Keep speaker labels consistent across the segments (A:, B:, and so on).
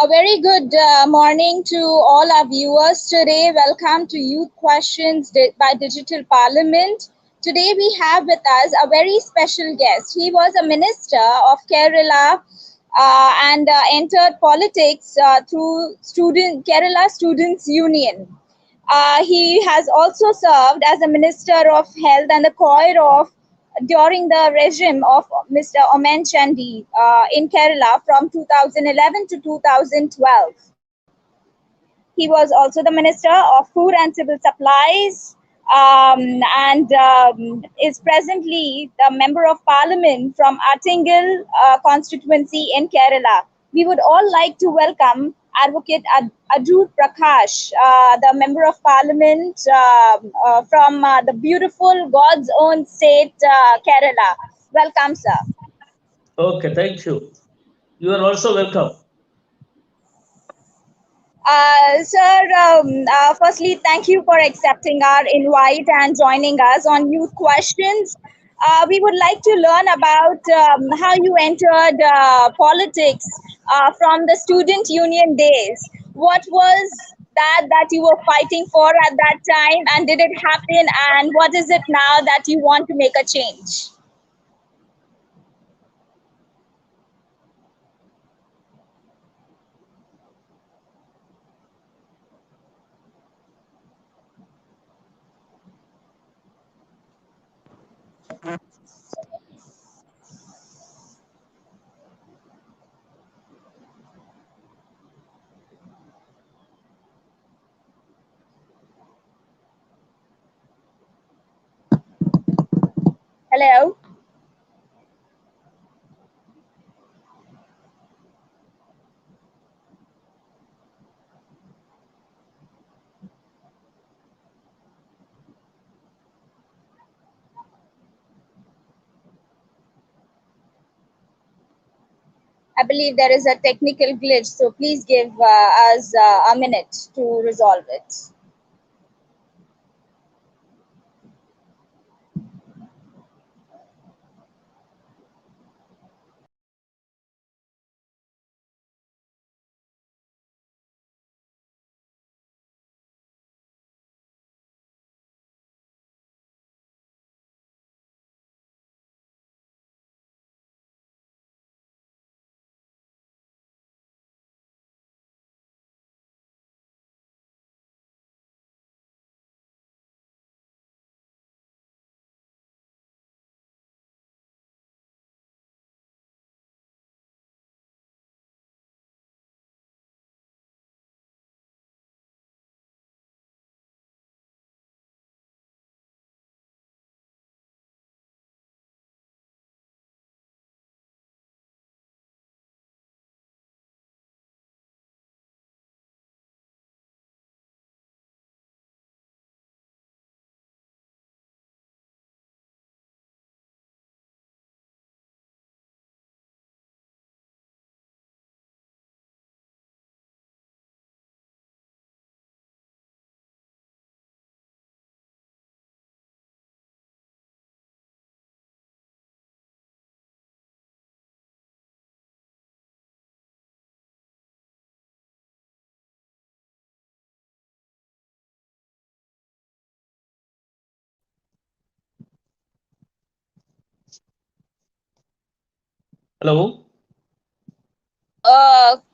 A: A very good morning to all our viewers today. Welcome to Youth Questions by Digital Parliament. Today we have with us a very special guest. He was a minister of Kerela and entered politics through Kerala Students Union. He has also served as a Minister of Health and the Choir of during the regime of Mr. Omen Chandi in Kerala from 2011 to 2012. He was also the Minister of Food and Civil Supplies and is presently the Member of Parliament from Attingal constituency in Kerala. We would all like to welcome Advocate Adoor Prakash, the Member of Parliament from the beautiful God's own state, Kerala. Welcome, sir.
B: Okay, thank you. You are also welcome.
A: Sir, firstly, thank you for accepting our invite and joining us on Youth Questions. We would like to learn about how you entered politics from the student union days. What was that you were fighting for at that time, and did it happen? And what is it now that you want to make a change? Hello. I believe there is a technical glitch, so please give us a minute to resolve it.
B: Hello,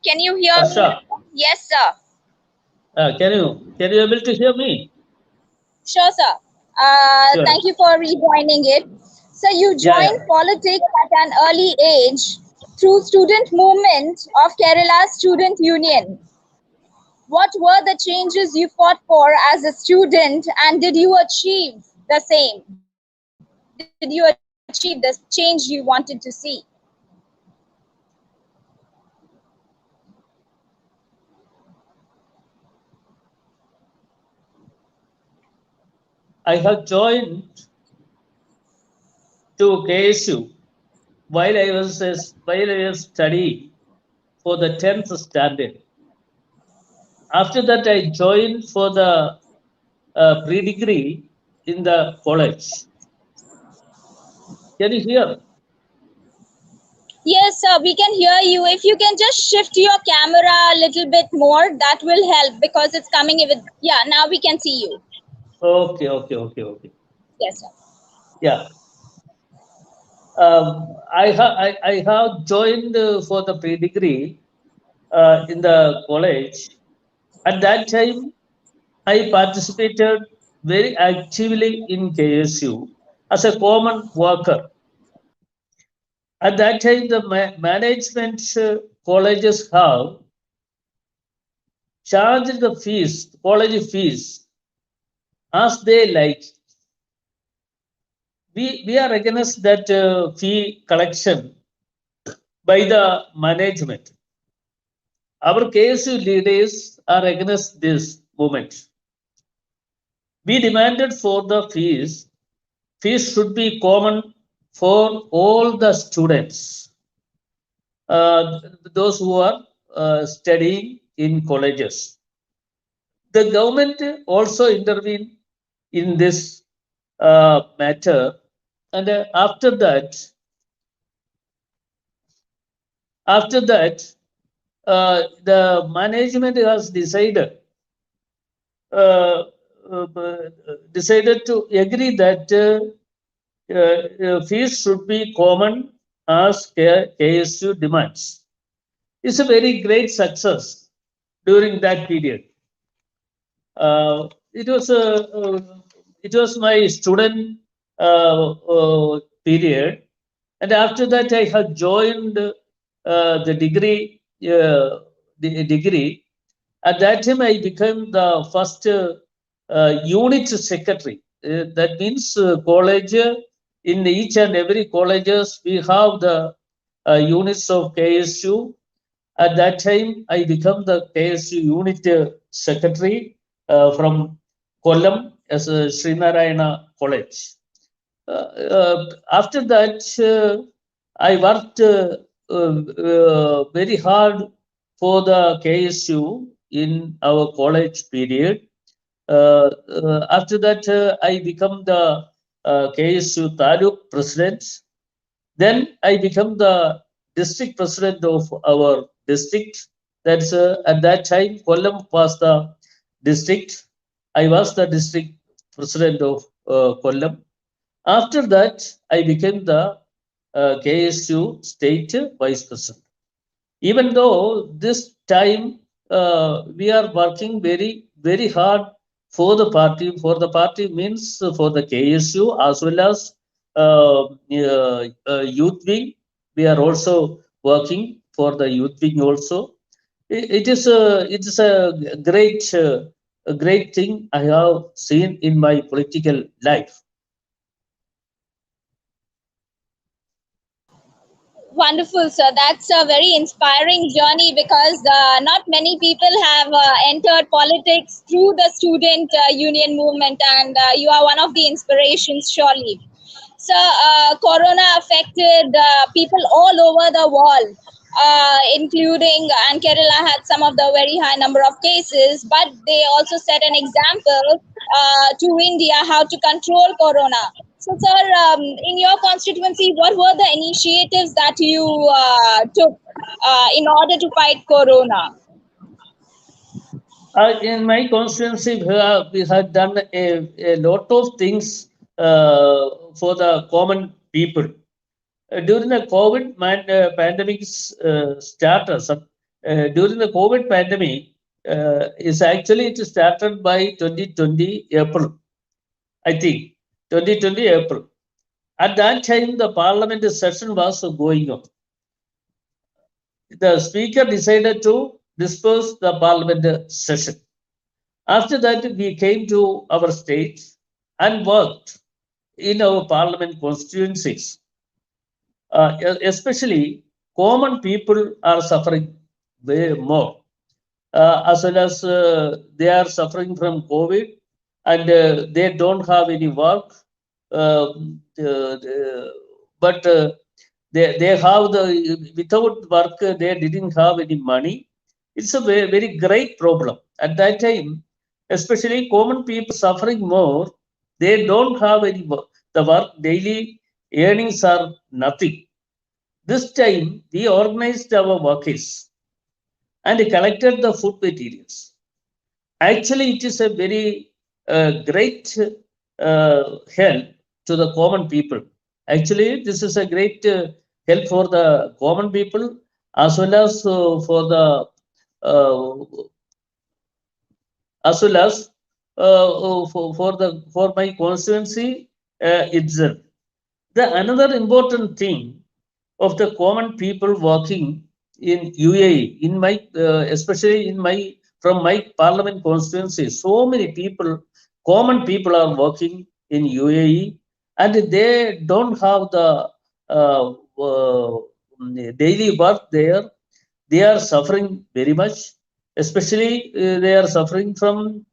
A: Can you hear me?
B: Harsha.
A: Yes, sir.
B: Can you able to hear me?
A: Sure, sir.
B: Sure.
A: Thank you for rejoining it. So you
B: Yeah, yeah.
A: joined politics at an early age through student movement of Kerala Student Union. What were the changes you fought for as a student, and did you achieve the same? Did you achieve the change you wanted to see?
B: I have joined to KSU while I was studying for the 10th standard. After that, I joined for the pre-degree in the college. Can you hear?
A: Yes, we can hear you. If you can just shift your camera a little bit more, that will help because it's coming with. Yeah, now we can see you.
B: Okay.
A: Yes, sir.
B: Yeah. I have joined for the pre-degree in the college. At that time, I participated very actively in KSU as a common worker. At that time, the management colleges have charged the fees, college fees, as they like. We are against that fee collection by the management. Our KSU leaders are against this movement. We demanded for the fees. Fees should be common for all the students, those who are studying in colleges. The government also intervened in this matter, and after that, the management has uh, decided to agree that fees should be common as KSU demands. It's a very great success during that period. Uh, it was a it was my student period, and after that I had joined the degree. At that time, I became the first unit secretary. That means college. In each and every colleges, we have the units of KSU. At that time, I became the KSU unit secretary from Kollam as a Shri College. After that, I worked very hard for the KSU in our college period. After that, I become the KSU Taluk president. Then I become the district president of our district. That's at that time Kollam was the district. I was the district president of Kollam. After that, I became the KSU state vice president. Even though this time we are working very hard for the party means for the KSU as well as youth wing. We are also working for the youth wing also. It is a great thing I have seen in my political life.
A: Wonderful, sir. That's a very inspiring journey because not many people have entered politics through the student union movement, and you are one of the inspirations, surely. So, Corona affected people all over the world, including, and Kerela had some of the very high number of cases, but they also set an example to India how to control Corona. So, sir, in your constituency, what were the initiatives that you took in order to fight Corona?
B: In my constituency, we have done a lot of things for the common people. During the COVID pandemic started, during the COVID pandemic, is actually it started by 2020 April, I think, 2020 April. At that time, the parliament session was going on. The speaker decided to disperse the parliament session. After that, we came to our state and worked in our parliament constituencies. Especially, common people are suffering way more, as well as they are suffering from COVID and they don't have any work. But they have without work, they didn't have any money. It's a very great problem. At that time, especially common people suffering more, they don't have any work. The work daily earnings are nothing. This time we organized our workers and collected the food materials. Actually, it is a very great help to the common people. Actually, this is a great help for the common people as well as for the uh, as well as for my constituency itself. The another important thing of the common people working in UAE, in my especially in my from my parliament constituency, so many people, common people are working in UAE, and they don't have the uh, uh, daily work there. They are suffering very much, especially they are suffering from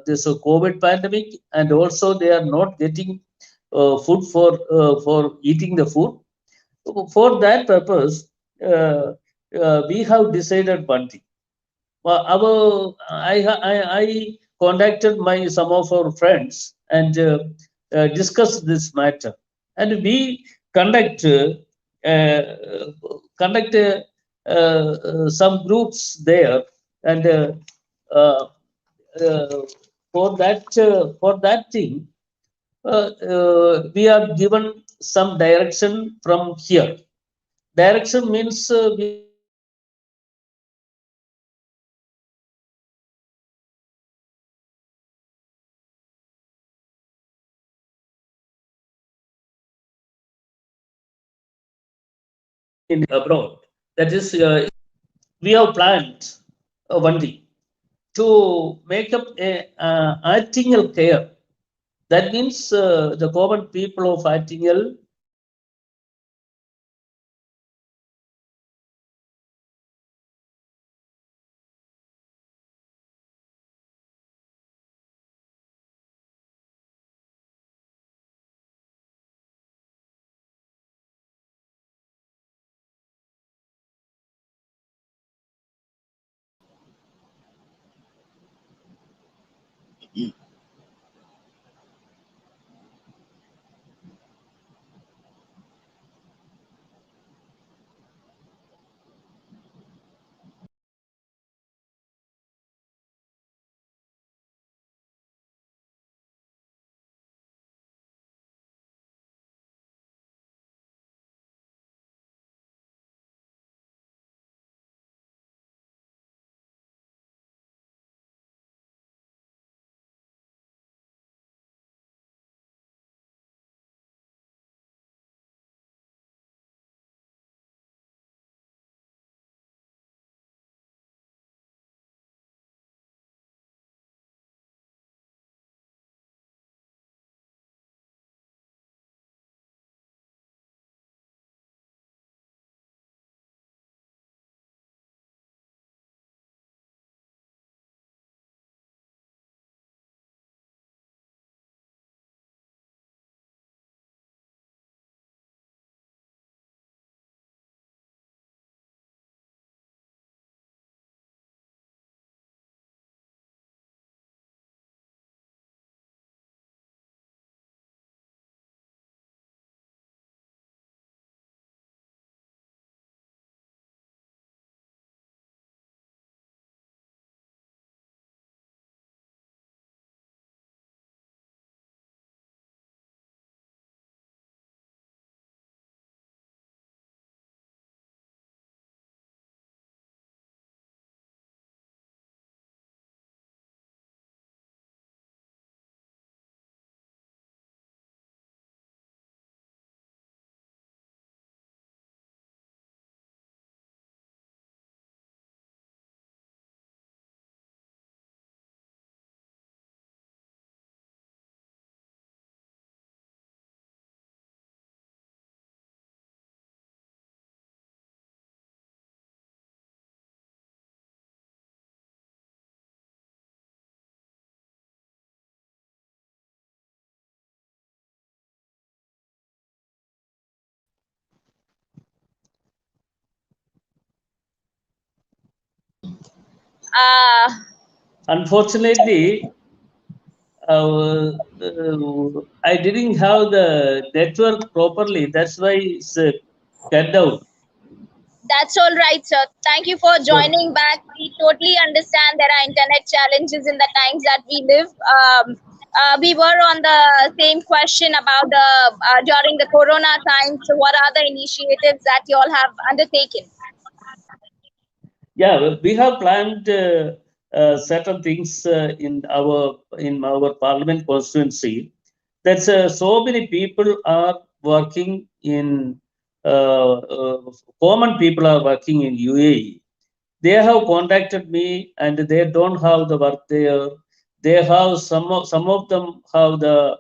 B: this COVID pandemic, and also they are not getting food for eating the food. For that purpose, we have decided one thing. I contacted my some of our friends and discussed this matter, and we conduct conduct some groups there, and uh, uh, for that thing, we are given some direction from here. Direction means we are given in abroad. That is, we have planned one thing to make up a Attingal care. That means the common people of Attingal
A: Uh,
B: unfortunately I didn't have the network properly. That's why it's, cut down.
A: That's all right, sir. Thank you for joining back. We totally understand there are internet challenges in the times that we live. We were on the same question about the during the corona times. So what are the initiatives that you all have undertaken?
B: Yeah, we have planned certain things in our parliament constituency. That's so many people are working in common people are working in UAE. They have contacted me and they don't have the work there. They have some of them have the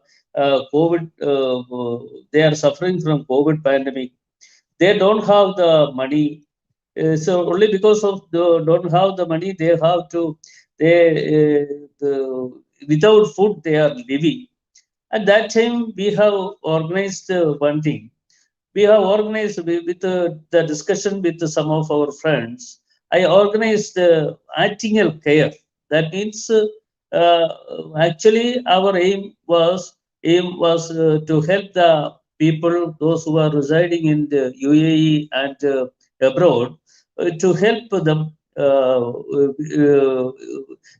B: COVID. They are suffering from COVID pandemic. They don't have the money, so only because of don't have the money, they have to they without food they are living. At that time, we have organized one thing. We have organized with the discussion with some of our friends. I organized Attingal care. That means uh, actually our aim was to help the people, those who are residing in the UAE and abroad, to help them,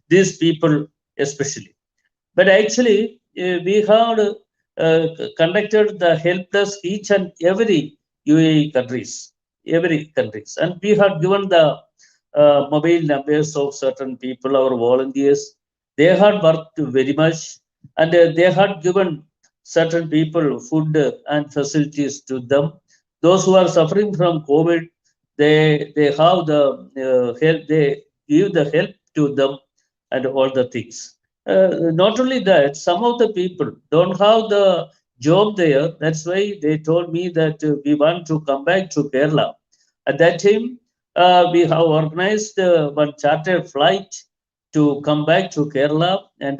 B: these people especially. But actually, we had conducted the help desk each and every UAE countries, and we had given the mobile numbers of certain people, our volunteers. They had worked very much, and they had given certain people food and facilities to them. Those who are suffering from COVID, they have the help. They give the help to them and all the things. Not only that, some of the people don't have the job there. That's why they told me that we want to come back to Kerala. At that time, we have organized one chartered flight to come back to Kerala, and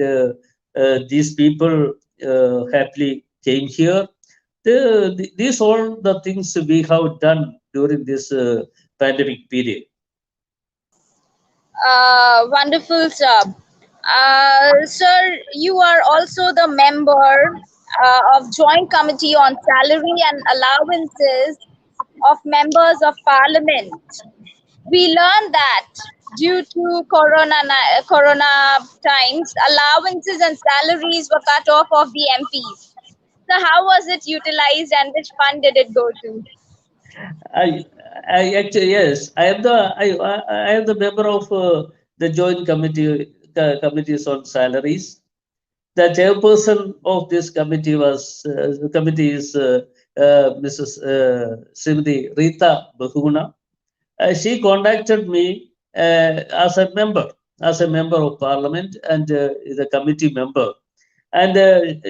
B: these people happily came here. These all the things we have done during this pandemic period.
A: Wonderful, sir. Sir, you are also the member of Joint Committee on Salary and Allowances of Members of Parliament. We learned that due to corona times, allowances and salaries were cut off of the MPs. So, how was it utilized and which fund did it go to?
B: I, I actually yes, I am the member of the joint committees on salaries. The chairperson of this committee is Mrs. Srimati Rita Bahuna. She contacted me as a member of parliament and the committee member. And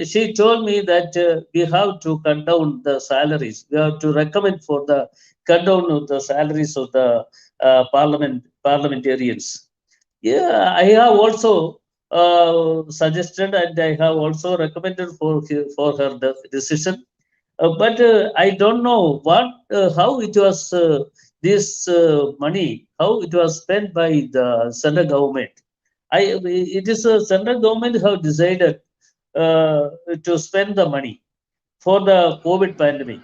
B: she told me that we have to cut down the salaries. We have to recommend for the cut down of the salaries of the parliamentarians. Yeah, I have also suggested and I have also recommended for her decision. But I don't know how it was this money, how it was spent by the central government. It is the central government who have decided to spend the money for the COVID pandemic.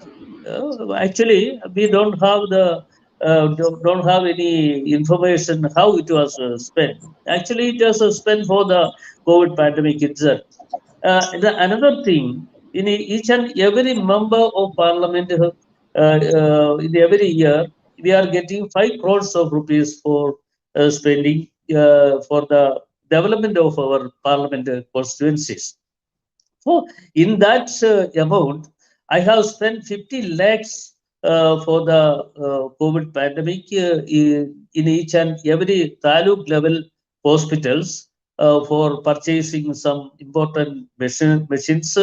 B: Actually, we don't have any information how it was spent. Actually, it was spent for the COVID pandemic itself. Another thing, in each and every member of parliament, in every year, we are getting 5 crores of rupees for spending for the development of our parliament constituencies. So in that amount, I have spent 50 lakhs for the COVID pandemic in each and every taluk level hospitals for purchasing some important machines.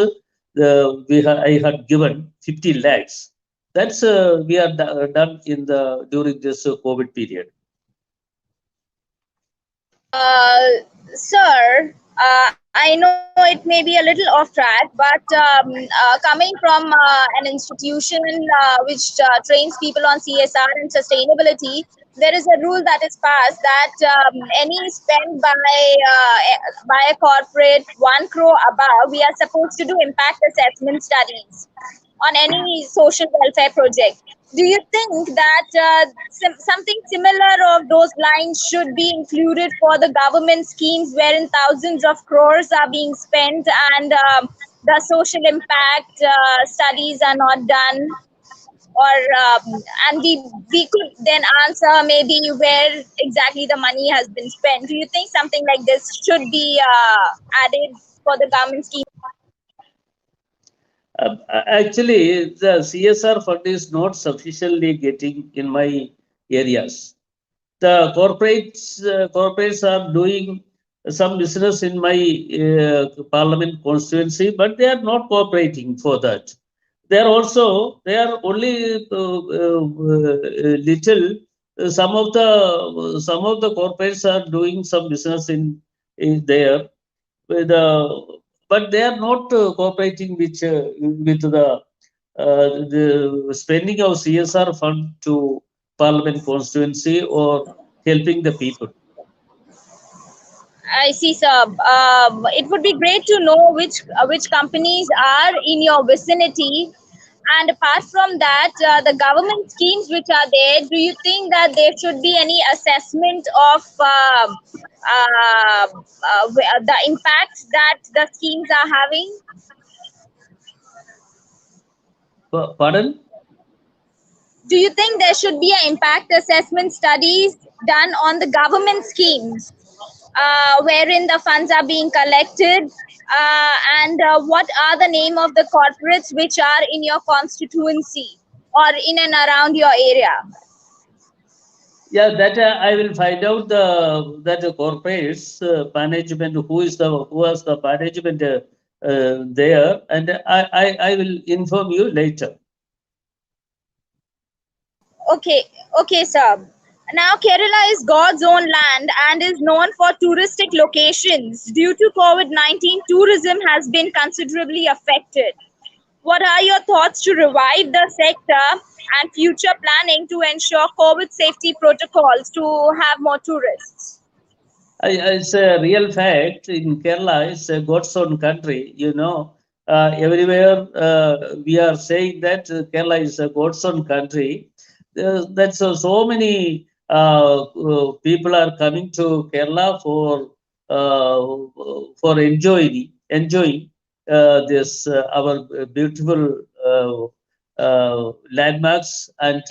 B: I had given 50 lakhs. That's we are done in the during this COVID period.
A: Sir, I know it may be a little off track, but coming from an institution which trains people on CSR and sustainability, there is a rule that is passed that any spend by a corporate 1 crore above, we are supposed to do impact assessment studies on any social welfare project. Do you think that something similar of those lines should be included for the government schemes wherein thousands of crores are being spent and the social impact studies are not done? Or and we could then answer maybe where exactly the money has been spent. Do you think something like this should be added for the government scheme?
B: Actually, the CSR fund is not sufficiently getting in my areas. The corporates are doing some business in my parliament constituency, but they are not cooperating for that. They are only little. Some of the corporates are doing some business in there, with but they are not cooperating with the spending of CSR fund to parliament constituency or helping the people.
A: I see, sir. It would be great to know which companies are in your vicinity. And apart from that, the government schemes which are there, do you think that there should be any assessment of the impact that the schemes are having?
B: Pardon?
A: Do you think there should be an impact assessment studies done on the government schemes wherein the funds are being collected, and what are the name of the corporates which are in your constituency or in and around your area?
B: Yeah, that I will find out the corporates management who has the management there, and I will inform you later.
A: Okay, okay, sir. Now, Kerala is God's own land and is known for touristic locations. Due to COVID 19, tourism has been considerably affected. What are your thoughts to revive the sector and future planning to ensure COVID safety protocols to have more tourists?
B: It's a real fact in Kerala. It's a God's own country. Everywhere we are saying that Kerala is a God's own country. That's so many people are coming to Kerala for enjoying this our beautiful landmarks, and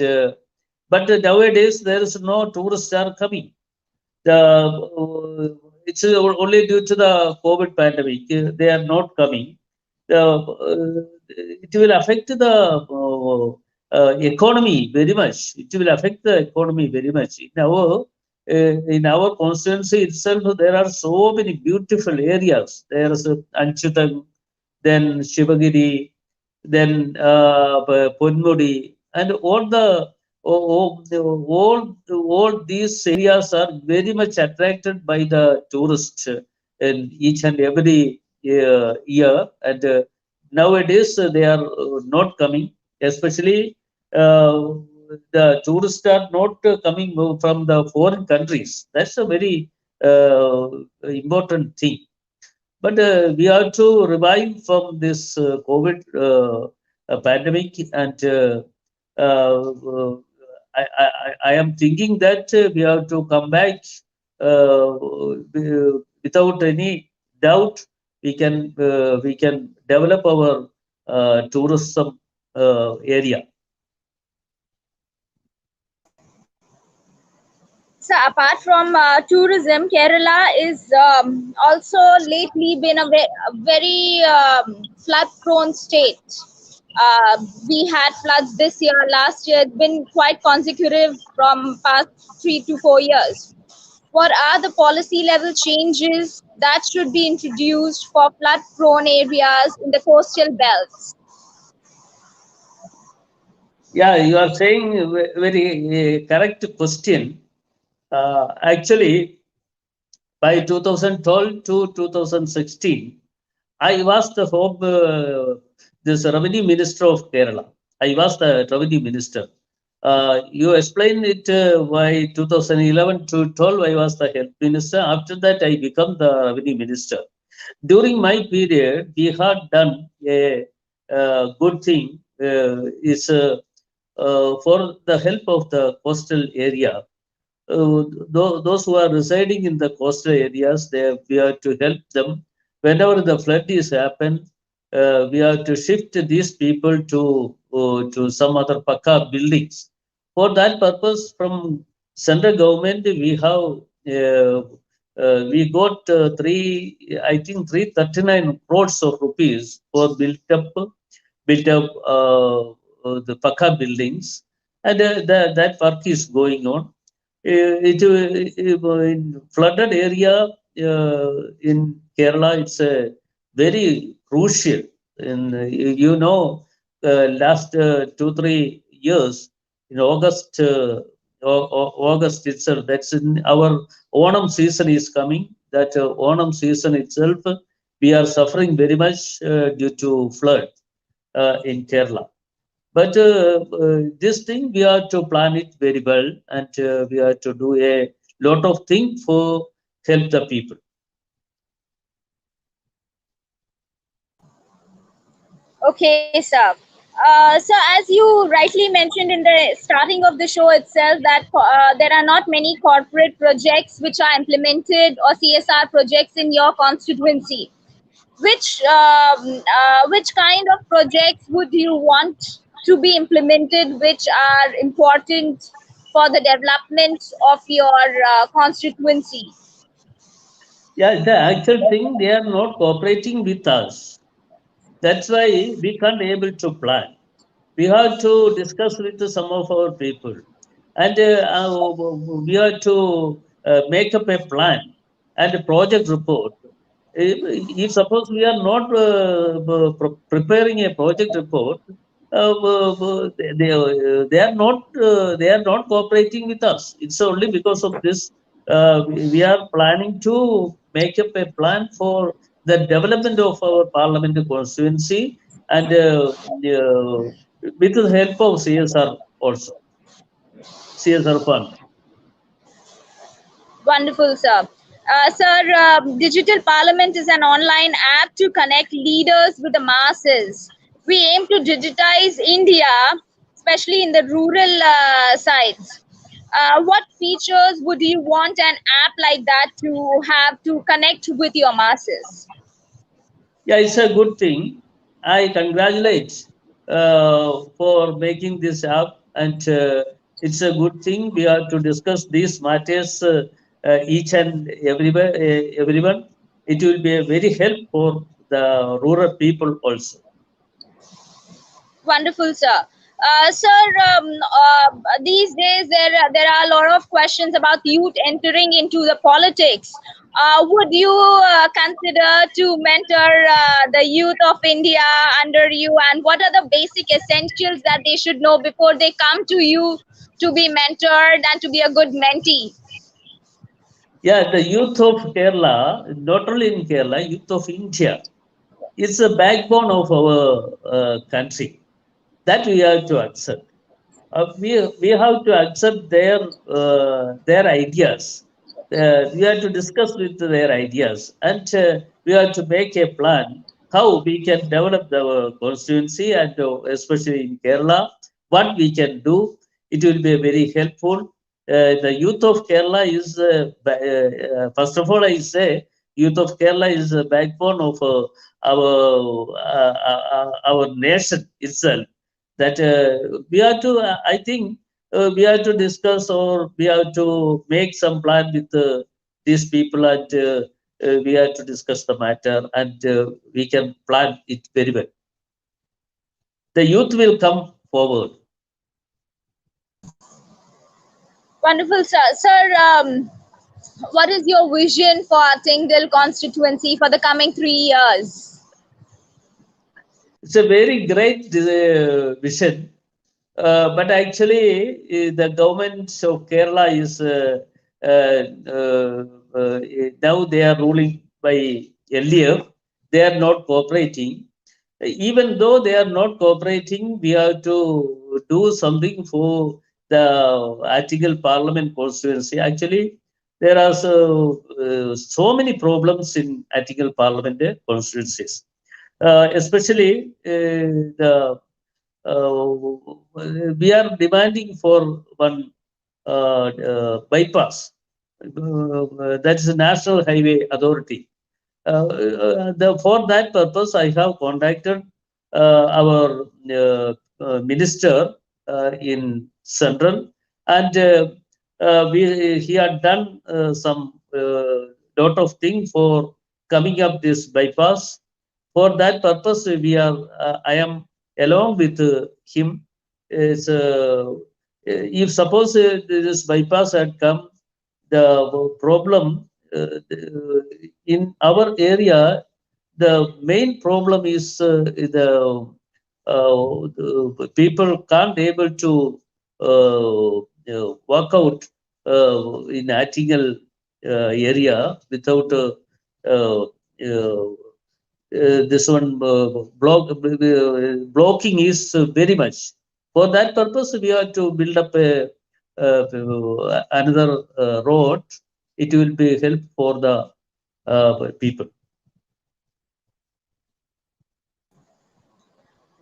B: but nowadays there is no tourists are coming. It's only due to the COVID pandemic. They are not coming. It will affect the economy very much. It will affect the economy very much. In our constituency itself, there are so many beautiful areas. There is Anchutam, then Shivagiri, then Ponmudi, and all these areas are very much attracted by the tourists in each and every year. And nowadays they are not coming, especially the tourists are not coming from the foreign countries. That's a very important thing. But we have to revive from this COVID pandemic, and I am thinking that we have to come back without any doubt. We can develop our tourism area.
A: So, apart from tourism, Kerala is also lately been a very flood-prone state. We had floods this year, last year. It's been quite consecutive from past 3 to 4 years. What are the policy level changes that should be introduced for flood-prone areas in the coastal belts?
B: Yeah, you are saying a very correct question. Actually, by 2012 to 2016, I was the home, this revenue minister of Kerala. I was the revenue minister. You explained it by 2011 to 12, I was the health minister. After that, I become the revenue minister. During my period, we had done a good thing. Is for the help of the coastal area. Those who are residing in the coastal areas, we are to help them. Whenever the flood is happened, we are to shift these people to some other Pakka buildings. For that purpose, from central government, we got I think 339 crores of rupees for built up the Pakka buildings, and that work is going on. In flooded area in Kerala, it's a very crucial. In last 2 3 years, in August itself, that's in our Onam season is coming. That Onam season itself, we are suffering very much due to flood in Kerala. But this thing we are to plan it very well, and we are to do a lot of things for help the people.
A: Okay, sir. So, as you rightly mentioned in the starting of the show itself, that there are not many corporate projects which are implemented or CSR projects in your constituency. Which kind of projects would you want to be implemented, which are important for the development of your constituency?
B: Yeah, the actual thing they are not cooperating with us. That's why we can't able to plan. We have to discuss with some of our people, and we have to make up a plan and a project report. If suppose we are not preparing a project report, they are not cooperating with us. It's only because of this we are planning to make up a plan for the development of our parliament constituency, and with the help of CSR also, CSR fund.
A: Wonderful, sir. Sir, Digital Parliament is an online app to connect leaders with the masses. We aim to digitize India, especially in the rural sides. What features would you want an app like that to have to connect with your masses?
B: Yeah, it's a good thing. I congratulate for making this app, and it's a good thing. We are to discuss these matters each and everywhere, everyone. It will be a very help for the rural people also.
A: Wonderful, sir. Sir, these days there are a lot of questions about youth entering into the politics. Would you consider to mentor the youth of India under you, and what are the basic essentials that they should know before they come to you to be mentored and to be a good mentee?
B: Yeah, the youth of Kerala, not only in Kerala, youth of India, it's a backbone of our country that we have to accept. We have to accept their ideas. We have to discuss with their ideas, and we have to make a plan how we can develop our constituency, and especially in Kerala, what we can do. It will be very helpful. The youth of Kerala is first of all, I say youth of Kerala is the backbone of our nation itself, that we have to I think we have to discuss, or we have to make some plan with these people, and we have to discuss the matter, and we can plan it very well. The youth will come forward.
A: Wonderful, sir. Sir, what is your vision for Attingal constituency for the coming 3 years?
B: It's a very great vision, but actually the government of Kerala is now they are ruling by LDF. They are not cooperating. Even though they are not cooperating, we have to do something for the Attingal Parliament constituency. Actually, there are so many problems in Attingal Parliament constituencies, especially the we are demanding for one bypass. That is the National Highway Authority. For that purpose, I have contacted our minister in Central, and he had done some lot of things for coming up this bypass. For that purpose, I am along with him. Is if suppose this bypass had come, the problem in our area, the main problem is the people can't able to work out in Attingal area without uh, uh, this one blocking is very much. For that purpose, we have to build up another road. It will be help for the people.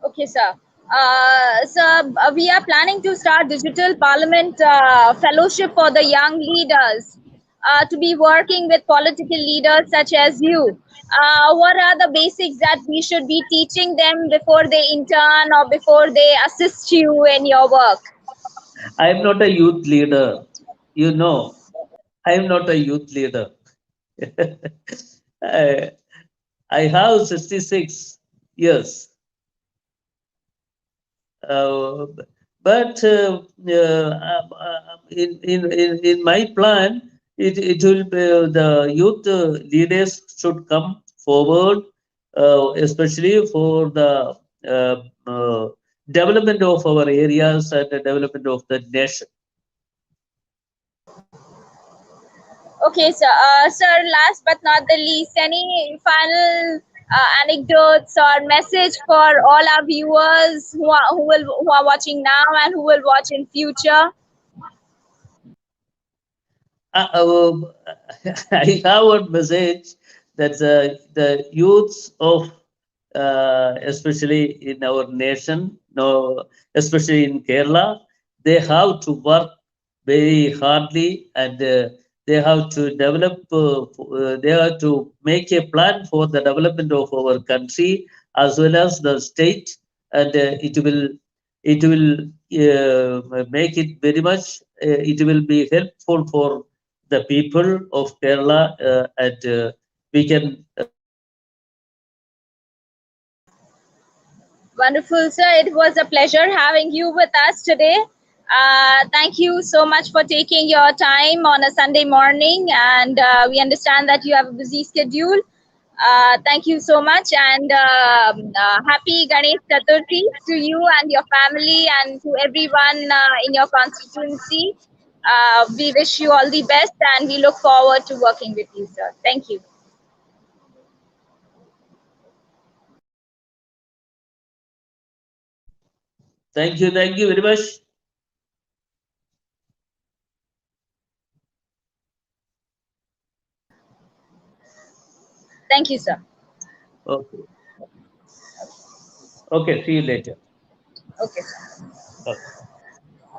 A: Okay, sir. We are planning to start digital parliament fellowship for the young leaders to be working with political leaders such as you. What are the basics that we should be teaching them before they intern or before they assist you in your work?
B: I am not a youth leader. You know, I am not a youth leader. I, I have 66 years. Uh, but in my plan, it will be the youth leaders should come forward, especially for the development of our areas and the development of the nation.
A: Okay, sir. Sir, last but not the least, any final anecdotes or message for all our viewers who are watching now and who will watch in future?
B: Uh, uh, I have one message that the youths of especially in our nation, no, especially in Kerala, they have to work very hardly, and they have to develop. They have to make a plan for the development of our country as well as the state, and it will make it very much. It will be helpful for the people of Kerala, and we can
A: Wonderful, sir. It was a pleasure having you with us today. Thank you so much for taking your time on a Sunday morning, and we understand that you have a busy schedule. Thank you so much, and happy Ganesh Chaturthi to you and your family and to everyone in your constituency. We wish you all the best, and we look forward to working with you, sir. Thank you.
B: thank you very much.
A: Thank you, sir.
B: Okay, okay, see you later.
A: Okay, sir.
B: Okay.